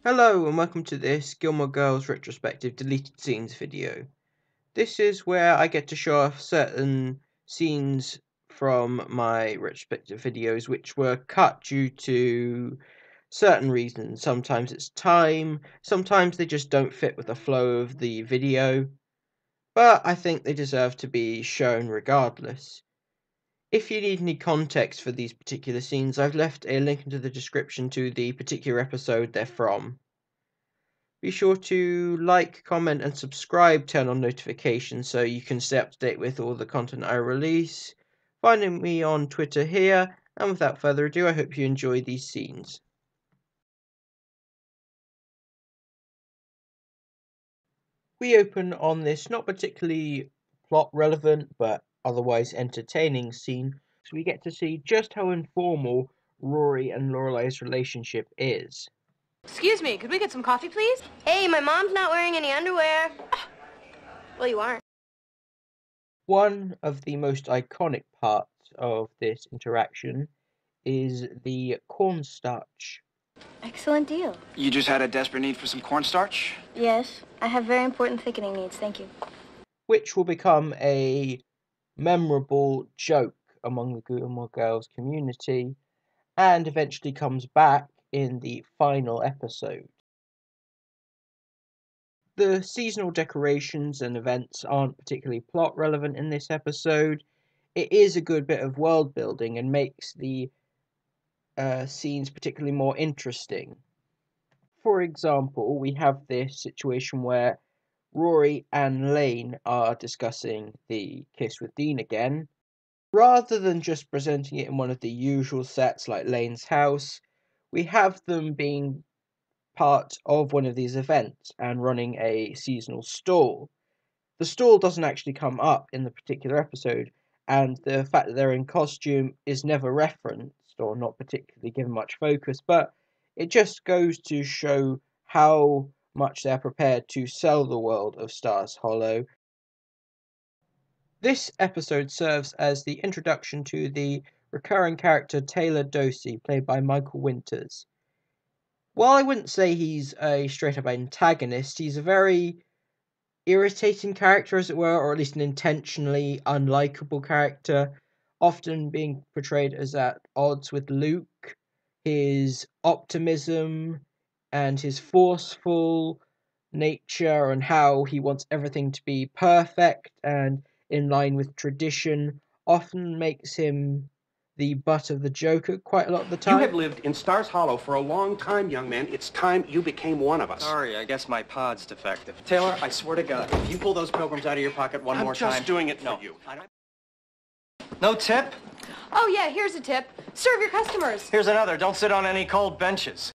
Hello and welcome to this Gilmore Girls Retrospective deleted scenes video. This is where I get to show off certain scenes from my retrospective videos which were cut due to certain reasons. Sometimes it's time, sometimes they just don't fit with the flow of the video, but I think they deserve to be shown regardless. If you need any context for these particular scenes, I've left a link into the description to the particular episode they're from. Be sure to like, comment and subscribe, turn on notifications so you can stay up to date with all the content I release. Finding me on Twitter here, and without further ado, I hope you enjoy these scenes. We open on this not particularly plot relevant but otherwise entertaining scene, so we get to see just how informal Rory and Lorelai's relationship is. Excuse me, could we get some coffee, please? Hey, my mom's not wearing any underwear. Well, you aren't. One of the most iconic parts of this interaction is the cornstarch, Excellent deal. You just had a desperate need for some cornstarch? Yes, I have very important thickening needs, thank you. which will become a memorable joke among the Gilmore Girls community and eventually comes back in the final episode. The seasonal decorations and events aren't particularly plot relevant in this episode. It is a good bit of world building and makes the scenes particularly more interesting. For example, we have this situation where Rory and Lane are discussing the kiss with Dean again. Rather than just presenting it in one of the usual sets like Lane's house, we have them being part of one of these events and running a seasonal stall. The stall doesn't actually come up in the particular episode, and the fact that they're in costume is never referenced or not particularly given much focus, but it just goes to show how much they're prepared to sell the world of Stars Hollow. This episode serves as the introduction to the recurring character Taylorsey, played by Michael Winters. While I wouldn't say he's a straight-up antagonist, he's a very irritating character, as it were, or at least an intentionally unlikable character, often being portrayed as at odds with Luke. His optimism and his forceful nature and how he wants everything to be perfect and in line with tradition often makes him the butt of the joke quite a lot of the time. You have lived in Stars Hollow for a long time, young man. It's time you became one of us. Sorry, I guess my pod's defective. Taylor, I swear to God, if you pull those pilgrims out of your pocket one more time... I'm just doing it for No. you. No tip? Oh, yeah, here's a tip. Serve your customers. Here's another. Don't sit on any cold benches.